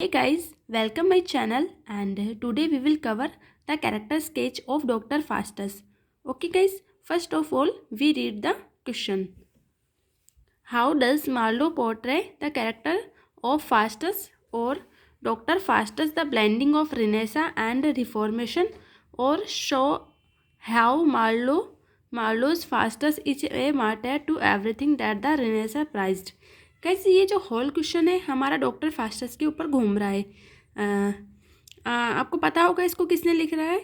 Hey guys, welcome my channel and today we will cover the character sketch of Dr. Faustus. Okay guys, first of all we read the question. How does Marlowe portray the character of Faustus or Dr. Faustus, the blending of Renaissance and Reformation, or show how Marlowe's Faustus is a martyr to everything that the Renaissance prized. कैसे ये जो whole question है हमारा doctor Faustus के ऊपर घूम रहा है। आपको पता होगा इसको किसने लिख रहा है।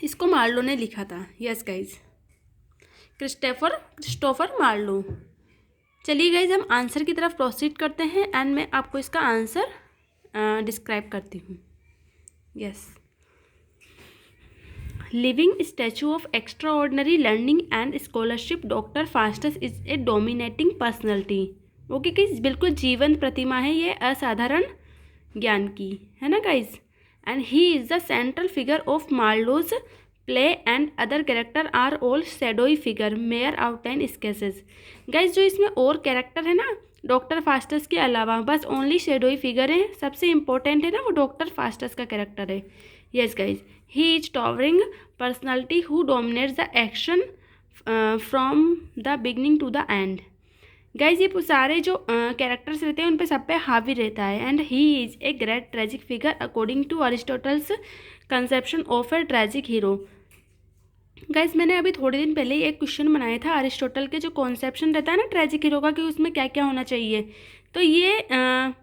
इसको मार्लो ने लिखा था। Yes guys, Christopher Marlowe. चलिए गाइज हम आंसर की तरफ प्रोसीड करते हैं एंड मैं आपको इसका आंसर डिस्क्राइब करती हूँ। Yes, living statue of extra ordinary learning and scholarship, doctor Faustus is a dominating personality. Okay guys, बिल्कुल जीवंत प्रतिमा है ये असाधारण ज्ञान की, है ना guys. And he is the central figure of Marlowe's play and other character are all shadowy figure mere outline sketches. Guys जो इसमें और कैरेक्टर है ना डॉक्टर फास्टस के अलावा बस ओनली शेडोई फिगर है। सबसे इम्पोर्टेंट है ना वो डॉक्टर फास्टस का कैरेक्टर है। Yes guys, he is towering personality who dominates the action from the beginning to the end. Guys ये सारे जो कैरेक्टर्स रहते हैं उन पे सब पे हावी रहता है। And he is a great tragic figure according to Aristotle's conception of a tragic hero. Guys मैंने अभी थोड़े दिन पहले ही एक क्वेश्चन बनाया था अरिस्टोटल के जो कॉन्सेप्शन रहता है ना ट्रेजिक हीरो का कि उसमें क्या क्या होना चाहिए। तो ये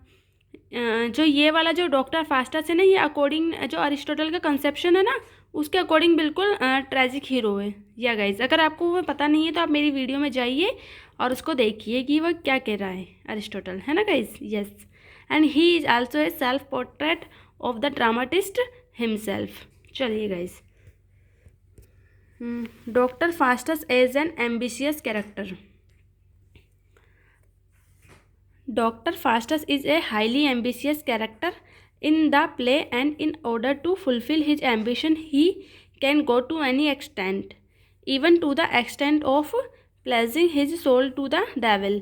जो ये वाला जो डॉक्टर फास्टस है ना ये अकॉर्डिंग जो अरिस्टोटल का कंसेप्शन है ना उसके अकॉर्डिंग बिल्कुल ट्रेजिक हीरो है। या गाइज अगर आपको वो पता नहीं है तो आप मेरी वीडियो में जाइए और उसको देखिए कि वह क्या कह रहा है अरिस्टोटल, है ना guys. Yes, and he is also a self portrait of the dramatist himself. चलिए guys, doctor Faustus as an ambitious character. Dr. Faustus is a highly ambitious character in the play, and in order to fulfill his ambition, he can go to any extent, even to the extent of pledging his soul to the devil.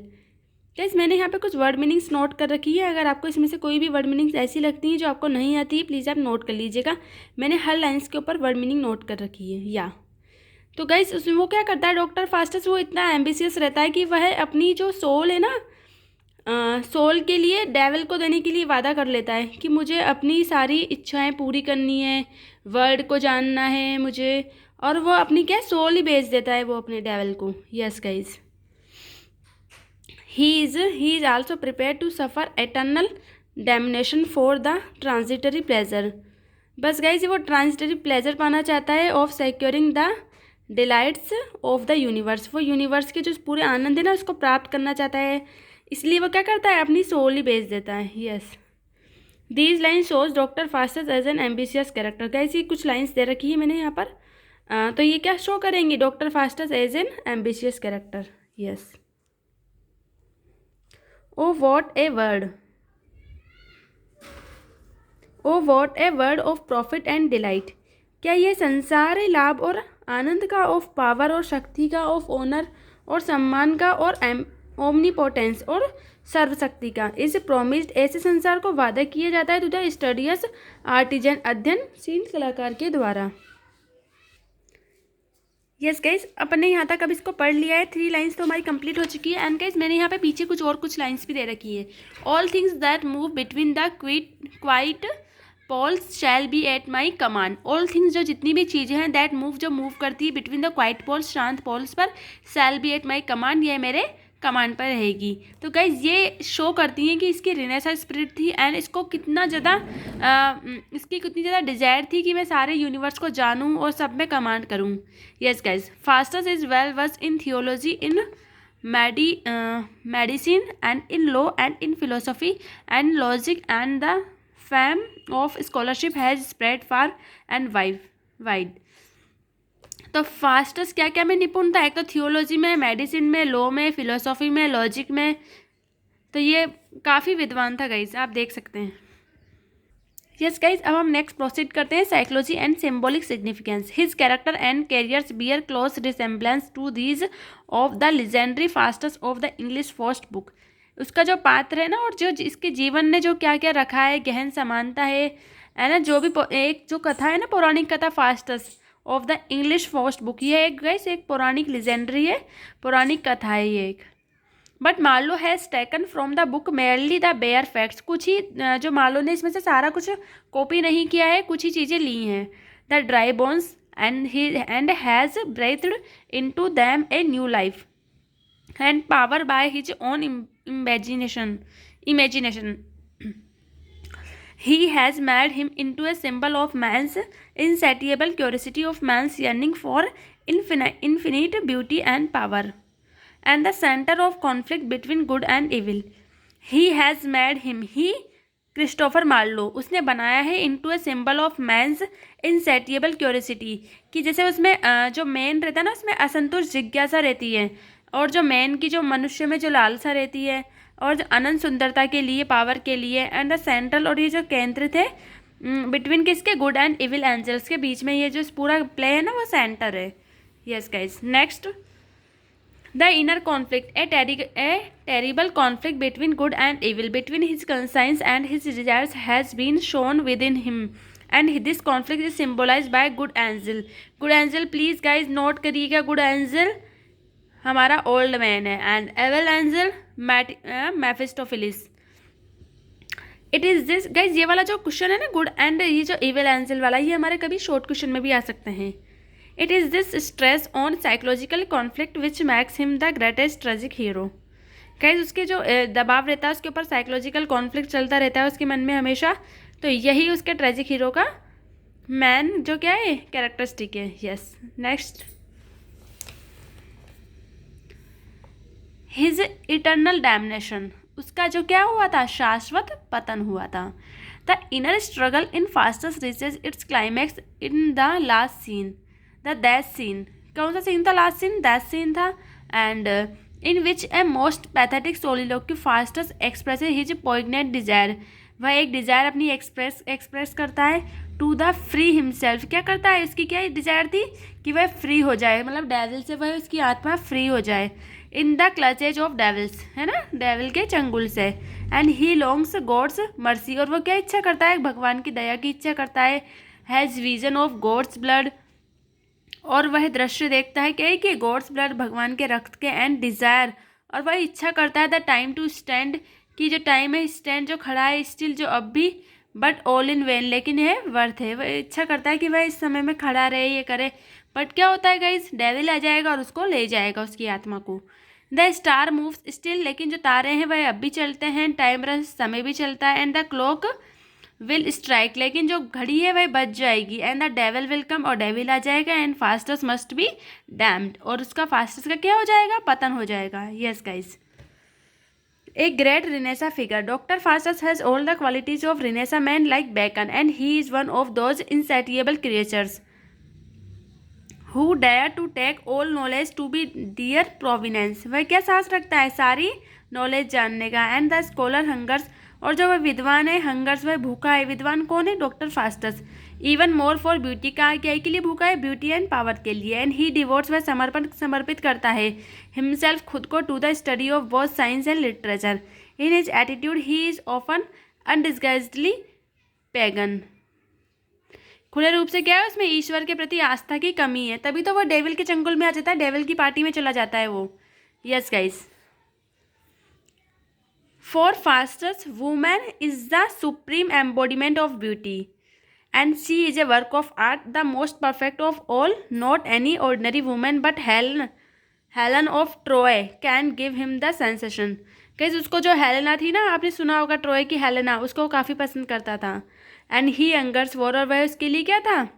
Guys मैंने यहाँ पे कुछ word meanings note कर रखी है। अगर आपको इसमें से कोई भी वर्ड मीनिंग्स ऐसी लगती हैं जो आपको नहीं आती है प्लीज़ आप नोट कर लीजिएगा। मैंने हर लाइन्स के ऊपर वर्ड मीनिंग नोट कर रखी है। या तो गाइस उसमें वो क्या करता है डॉक्टर फास्टस, वो इतना एम्बिशियस रहता है कि वह अपनी जो सोल है ना सोल के लिए डेविल को देने के लिए वादा कर लेता है कि मुझे अपनी सारी इच्छाएं पूरी करनी है, वर्ल्ड को जानना है मुझे, और वो अपनी क्या सोल ही बेच देता है वो अपने डेविल को। Yes guys, he is also prepare to suffer eternal damnation for the transitory pleasure. बस गाइज वो ट्रांजिटरी प्लेजर पाना चाहता है of securing the delights of the universe. वो यूनिवर्स के जो पूरे आनंद है ना उसको प्राप्त करना चाहता है, इसलिए वो क्या करता है अपनी सोल ही बेच देता है। Yes, these line shows doctor Faustus as an ambitious character. कैसी कुछ लाइन्स दे रखी है मैंने यहाँ पर, तो ये क्या शो करेंगी doctor Faustus as an ambitious character. Yes, o what a world, o what a world of profit and delight. क्या ये संसार है लाभ और आनंद का, ऑफ पावर और शक्ति का, ऑफ ऑनर और सम्मान का, और ओमनीपोटेंस और सर्वशक्ति का। इस प्रोमिस्ड ऐसे संसार को वादा किया जाता है टू द स्टडियस आर्टिजन, अध्ययनशील कलाकार के द्वारा। यस गाइज, अपन ने यहाँ तक अब इसको पढ़ लिया है। 3 लाइन्स तो हमारी कंप्लीट हो चुकी है। एंड गाइज मैंने यहाँ पे पीछे कुछ लाइन्स भी दे रखी है। All things that move between the quiet poles shall be at my command. All things जो जितनी भी चीज़ें हैं दैट मूव जो मूव करती है बिटवीन द क्वाइट पोल्स शांत पोल्स पर, शैल बी एट माई कमांड ये मेरे कमांड पर रहेगी। तो गाइज ये शो करती हैं कि इसकी रिनेसांस स्पिरिट थी एंड इसको कितना ज़्यादा इसकी कितनी ज़्यादा डिज़ायर थी कि मैं सारे यूनिवर्स को जानूं और सब में कमांड करूं। Yes guys, Faustus is well versed in theology, in medicine and in law and in philosophy and logic, and the fame of scholarship has spread far and wide. तो फास्टस क्या क्या में निपुण था, एक तो थियोलॉजी में, मेडिसिन में, लॉ में, फिलोसॉफी में, लॉजिक में, तो ये काफ़ी विद्वान था गाइज, आप देख सकते हैं। यस गाइज, अब हम नेक्स्ट प्रोसीड करते हैं psychology and symbolic significance. His character and careers bear close resemblance to these of the legendary Faustus of the English first book. उसका जो पात्र है ना, और जो इसके जीवन ने जो क्या क्या रखा है, गहन समानता है ना, जो भी एक जो कथा है ना, पौराणिक कथा Faustus of the English first book, ये एक गाइस एक पौराणिक लेजेंडरी है, पौराणिक कथा है ये एक। But Marlowe has taken from the book merely the bare facts, कुछ ही जो मार्लो ने इसमें से सारा कुछ कॉपी नहीं किया है, कुछ ही चीज़ें ली हैं। The dry bones and has breathed into them a new life and power by his own imagination. He has made him into a symbol of man's insatiable curiosity, of man's yearning for infinite beauty and power, and the center of conflict between good and evil. He has made him, he Christopher Marlowe, उसने बनाया है into a symbol of man's insatiable curiosity, कि जैसे उसमें जो main रहता है ना, उसमें असंतोष जिज्ञासा रहती है, और जो मैन की जो मनुष्य में जो लालसा रहती है, और जो अनंत सुंदरता के लिए, पावर के लिए, एंड द सेंट्रल, और ये जो केंद्र थे बिटवीन किसके, गुड एंड इविल एंजल्स के बीच में, ये जो पूरा प्ले है ना, वो सेंटर है। Yes guys, next the inner conflict, A terrible conflict between good and evil, between his conscience and his desires, has been shown within him, and this conflict is symbolized by good angel. Good angel, please guys note करिएगा, good angel हमारा old man है, and evil angel Mephistophilis. It is this guys, ये वाला जो question है ना, good and ये जो एविल एंजल वाला, ये हमारे कभी शॉर्ट क्वेश्चन में भी आ सकते हैं। It is this stress on psychological conflict which max him the greatest tragic hero. Guys उसके जो दबाव रहता है, उसके ऊपर साइकोलॉजिकल कॉन्फ्लिक्ट चलता रहता है उसके मन में हमेशा, तो यही उसके ट्रेजिक हीरो का मैन जो क्या है, कैरेक्टरिस्टिक है। Yes, next his eternal damnation, उसका जो क्या हुआ था, शाश्वत पतन हुआ था। The inner struggle in Faustus reaches its climax in the last scene, the that scene. कौन सा सीन था, लास्ट सीन, दैट सीन था। And in which a most pathetic soliloquy Faustus express his poignant desire, वह एक Dzire अपनी express करता है to the free himself. क्या करता है, इसकी क्या डिजायर थी कि वह फ्री हो जाए, मतलब डेविल से वह उसकी आत्मा फ्री हो जाए, in the clutches of devils, है ना, डेविल के चंगुल से। And he longs God's mercy, और वो क्या इच्छा करता है, भगवान की दया की इच्छा करता है। Has vision of God's blood, और वह दृश्य देखता है क्या, कि गॉड्स ब्लड, भगवान के रक्त के। एंड डिज़ायर, और वह इच्छा करता है द टाइम टू स्टैंड, कि जो टाइम है स्टैंड जो खड़ा है, स्टिल जो अब भी, बट ऑल इन वेन, लेकिन है वर्थ है। वह इच्छा करता है कि वह इस समय में खड़ा रहे, ये करे, बट क्या होता है गाइस, डेविल आ जाएगा और उसको ले जाएगा, उसकी आत्मा को। द स्टार मूव्स स्टिल, लेकिन जो तारे हैं वह अब भी चलते हैं। टाइम रन्स, समय भी चलता है। And the clock will strike, लेकिन जो घड़ी है वह बज जाएगी। And the devil will come, और डेविल आ जाएगा। And Faustus must be damned, और उसका फास्टस का क्या हो जाएगा, पतन हो जाएगा। Yes guys, a great Renaissance figure, doctor Faustus has all the qualities of Renaissance man like Bacon, and he is one of those insatiable creatures who dare to take all knowledge to be their provenance। वह क्या साहस रखता है, सारी knowledge जानने का। And the scholar hungers, और जो वह विद्वान है, हंगर्स वह भूखा है। विद्वान कौन है, doctor Faustus. Even more for beauty, का क्या के लिए भूखा है, ब्यूटी एंड पावर के लिए। एंड ही डिवोट्स, वह समर्पित करता है हिमसेल्फ, खुद को, to the study of both science and literature. In his attitude he is often undisguisedly pagan, खुले रूप से क्या है, उसमें ईश्वर के प्रति आस्था की कमी है, तभी तो वो डेविल के चंगुल में आ जाता है, डेविल की पार्टी में चला जाता है वो। Yes guys, for Faustus women is the supreme embodiment of beauty, and she is a work of art, the most perfect of all. Not any ordinary women but Helen of Troy can give him the sensation. Guys उसको जो Helena थी ना, आपने सुना होगा Troy की Helena, उसको काफ़ी पसंद करता था। एंड ही हंगर्स फॉर, और वह उसके लिए क्या था,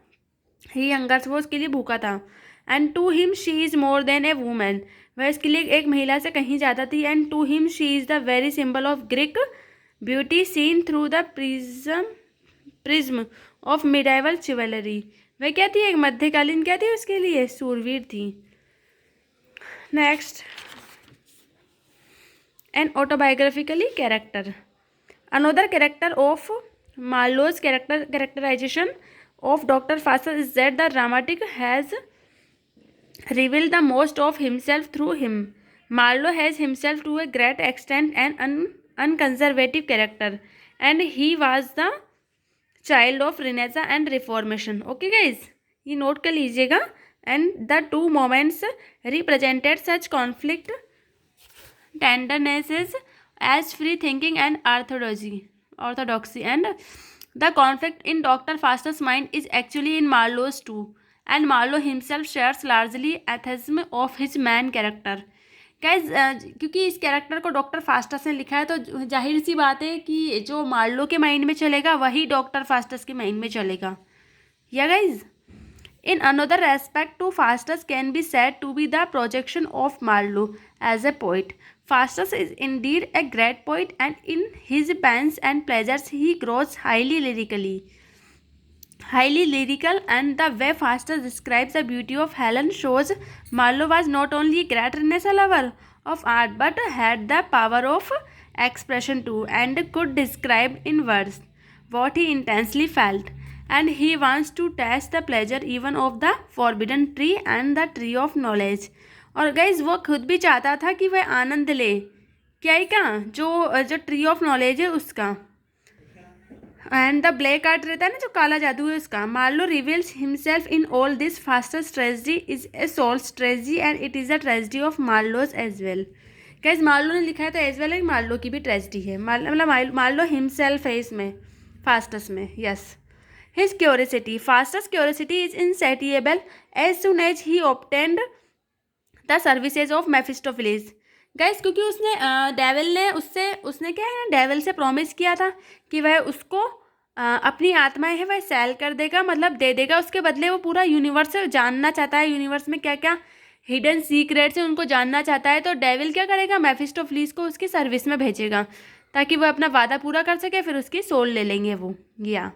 ही हंगर्स फॉर, उसके लिए भूखा था। And to him she is more than a woman, वह उसके लिए एक महिला से कहीं ज़्यादा थी। And to him she is the very symbol of Greek beauty seen through the prism of medieval chivalry. वह क्या थी, एक मध्यकालीन क्या थी, उसके लिए सूरवीर थी। Next, an autobiographically character, another character of Marlowe's characterization of Dr. Faustus is that the dramatic has revealed the most of himself through him. Marlowe has himself to a great extent an unconservative character, and he was the child of Renaissance and Reformation. Okay guys, ये note कर लीजिएगा. And the two moments represented such conflict tendernesses as free thinking and orthodoxy, and the conflict in Dr. Faster's mind is actually in Marlowe's too, and Marlowe himself shares largely atheism of his main character. Guys क्योंकि इस character को doctor Faustus ने लिखा है, तो जाहिर सी बात है कि जो मार्लो के माइंड में चलेगा वही डॉक्टर फास्टस के माइंड में चलेगा. Yeah guys, in another aspect too, Faustus can be said to be the projection of Marlowe as a poet. Faustus is indeed a great poet, and in his pains and pleasures he grows highly lyrical, and the way Faustus describes the beauty of Helen shows Marlowe was not only a great Renaissance lover of art but had the power of expression too, and could describe in words what he intensely felt. And he wants to taste the pleasure even of the forbidden tree and the tree of knowledge. और guys वो खुद भी चाहता था कि वह आनंद ले, क्या ही का, जो ट्री ऑफ नॉलेज है उसका, एंड द ब्लैक आर्ट रहता है ना, जो काला जादू है उसका. Marlowe reveals himself in all this. Faustus tragedy is a soul's tragedy, and it is the tragedy of Marlowe's as well. Guys Marlowe ने लिखा है तो एज वेल है, मार्लो की भी ट्रेजेडी है. मतलब मार्लो हिमसेल्फ है इसमें, फास्टस में. Yes. His curiosity. Faustus' curiosity is insatiable as soon as he obtained the services of Mephistopheles. Guys क्योंकि उसने डेविल ने उसने क्या है ना, डेविल से प्रॉमिस किया था कि वह उसको अपनी आत्माएं है वह सेल कर देगा, मतलब दे देगा. उसके बदले वो पूरा यूनिवर्स जानना चाहता है, यूनिवर्स में क्या क्या हिडन सीक्रेट्स है उनको जानना चाहता है. तो डेविल क्या करेगा, मेफिस्टोफेलिस को उसकी सर्विस में भेजेगा ताकि वह अपना वादा पूरा कर सके, फिर उसकी सोल ले लेंगे वो. या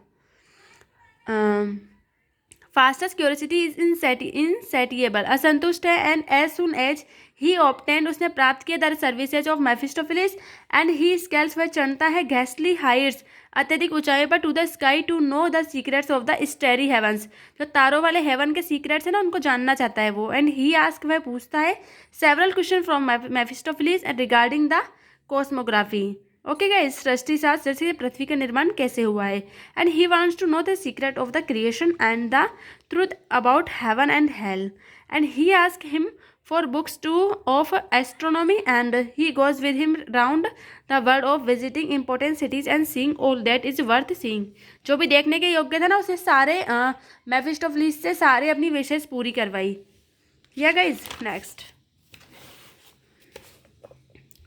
फास्टस क्यूरियोसिटी इज इनसेटिएबल, असंतुष्ट है. And as soon as he obtained, उसने प्राप्त किया the services of Mephistopheles, and he scales, वह चढ़ता है घैस्टली हाइट्स, अत्यधिक ऊंचाई पर, to the sky to know the secrets of the starry heavens, जो तारों वाले हेवन के सीक्रेट्स हैं ना उनको जानना चाहता है वो. एंड ही आस्क, वह पूछता है several question from Mephistopheles regarding the cosmography. Okay guys, सृष्टि शास्त्र से पृथ्वी का निर्माण कैसे हुआ है. And he wants to know the secret of the creation and the truth about heaven and hell. And he ask him for books too of astronomy, and he goes with him round the world of visiting important cities and seeing all that is worth seeing. जो भी देखने के योग्य था ना उसे सारे मेफिस्टोफेलिस से सारे अपनी विशेष पूरी करवाई. Yeah guys, next,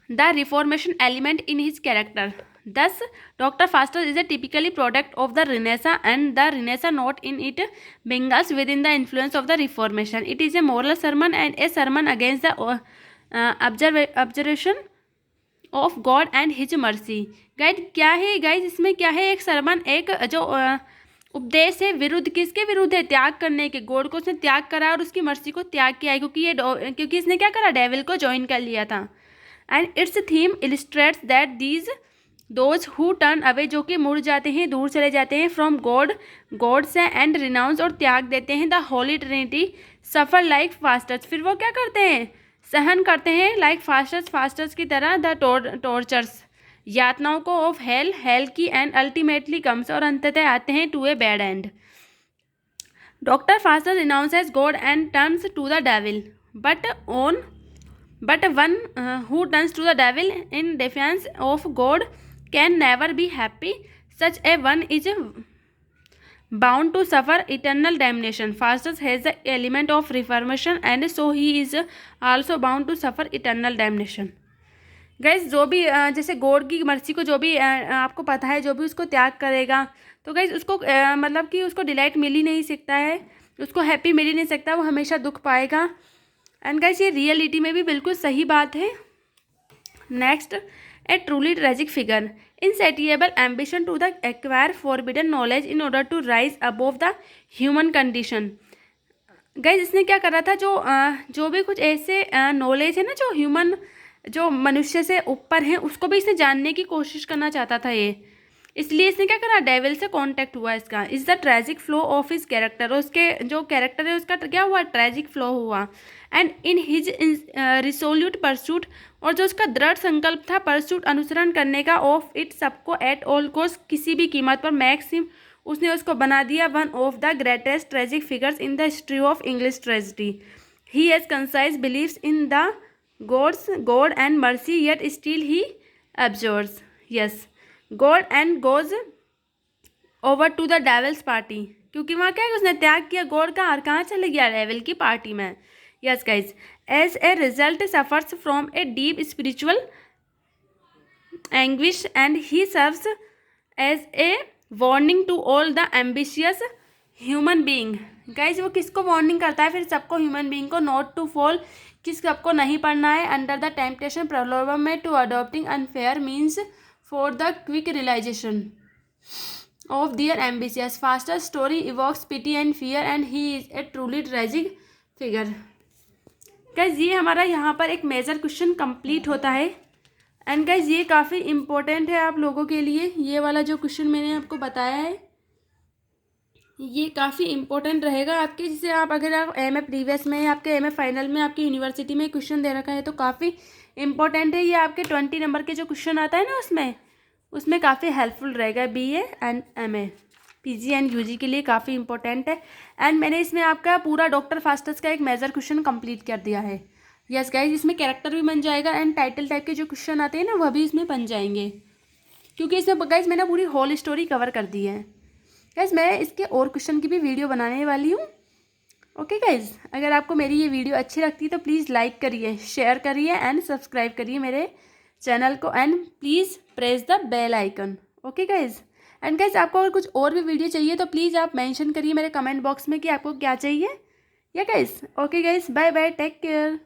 the reformation element in his character. Thus, Dr. Faustus is a typically product of the Renaissance, and the Renaissance not in it mingles within the influence of the Reformation. It is a moral sermon and a sermon against the observation of God and His mercy. Guide क्या है guys, इसमें क्या है, एक सरमन, एक जो उपदेश है, विरुद्ध किसके विरुद्ध है, त्याग करने के. गॉड को उसने त्याग करा और उसकी मर्सी को त्याग किया है, क्योंकि इसने क्या करा, डेविल को ज्वाइन कर लिया था. And its theme illustrates that those who turn away, जो कि मुड़ जाते हैं, दूर चले जाते हैं, फ्रॉम गॉड से, एंड रिनाउंस, और त्याग देते हैं, the holy Trinity, suffer like Faustus. फिर वो क्या करते हैं, सहन करते हैं लाइक फास्टस की तरह द टॉर्चर्स, यातनाओं को, ऑफ हेल की, एंड अल्टीमेटली कम्स, और अंततः आते हैं to a bad end. Doctor Faustus renounces God and turns to the devil, But one who turns to the devil in defiance of God can never be happy. Such a one is bound to suffer eternal damnation. Faustus has the element of reformation, and so he is also bound to suffer eternal damnation. Guys जो भी जैसे God की mercy को जो भी आपको पता है, जो भी उसको त्याग करेगा, तो गाइज उसको मतलब कि उसको डिलाइट मिल ही नहीं सकता है, उसको हैप्पी मिल ही नहीं सकता, वो हमेशा दुख पाएगा. एंड गाइस ये रियलिटी में भी बिल्कुल सही बात है. Next, a truly tragic figure, insatiable ambition to the acquire forbidden knowledge in order to rise above the human condition. Guys इसने क्या करा था, जो भी कुछ ऐसे नॉलेज है ना जो मनुष्य से ऊपर है, उसको भी इसे जानने की कोशिश करना चाहता था ये. इसलिए इसने क्या करा, डेविल से कांटेक्ट हुआ इसका। Is the tragic flow of his character, उसके जो कैरेक्टर है उसका क्या हुआ, ट्रेजिक फ्लो हुआ। एंड इन हिज रिसोल्यूट परसूट, और जो उसका दृढ़ संकल्प था परसूट अनुसरण करने का, ऑफ इट सबको एट ऑल कॉस्ट, किसी भी कीमत पर, मैक्स हिम, उसने उसको बना दिया one of the greatest tragic figures in the history of English tragedy. He has concise believes in the God and mercy, yet still he abjures yes God and goes over to the devil's party, क्योंकि वहाँ क्या है, उसने त्याग किया God का और कहाँ चले गया, डेविल की पार्टी में। Yes guys, as a result suffers from a deep spiritual anguish and he serves as a warning to all the ambitious human being. Guys वो किसको वार्निंग करता है फिर, सबको, ह्यूमन बीइंग को, नॉट टू फॉल, किस सबको नहीं पढ़ना है, अंडर द टेम्पटेशन प्रलोभन में, to adopting unfair means for the quick realisation of their ambitious Faustus story evokes pity and fear and he is a truly tragic figure. Guys ये हमारा यहाँ पर एक मेजर क्वेश्चन कंप्लीट होता है। And guys ये काफ़ी इम्पोर्टेंट है आप लोगों के लिए, ये वाला जो क्वेश्चन मैंने आपको बताया है ये काफ़ी इम्पोर्टेंट रहेगा आपके, जिसे आप अगर आप एमए प्रीवियस में, आपके एमए फाइनल में, आपकी यूनिवर्सिटी में क्वेश्चन दे रखा है तो काफ़ी इम्पोर्टेंट है। ये आपके 20 नंबर के जो क्वेश्चन आता है ना उसमें काफ़ी हेल्पफुल रहेगा। BA and MA, PG and UG के लिए काफ़ी इंपॉर्टेंट है। एंड मैंने इसमें आपका पूरा डॉक्टर फास्टस का एक मेजर क्वेश्चन कंप्लीट कर दिया है। यस गाइज, इसमें कैरेक्टर भी बन जाएगा एंड टाइटल टाइप के जो क्वेश्चन आते हैं ना वह भी इसमें बन जाएंगे, क्योंकि इसमें गाइज मैंने पूरी होल स्टोरी कवर कर दी है। गाइज मैं इसके और क्वेश्चन की भी वीडियो बनाने वाली हूँ। ओके गाइज, अगर आपको मेरी ये वीडियो अच्छी लगती है तो प्लीज़ लाइक करिए, शेयर करिए एंड सब्सक्राइब करिए मेरे चैनल को, and please press the bell icon. Okay guys, and guys आपको अगर कुछ और भी वीडियो चाहिए तो प्लीज़ आप मेंशन करिए मेरे कमेंट बॉक्स में कि आपको क्या चाहिए। Yeah guys, okay guys, bye bye, take care.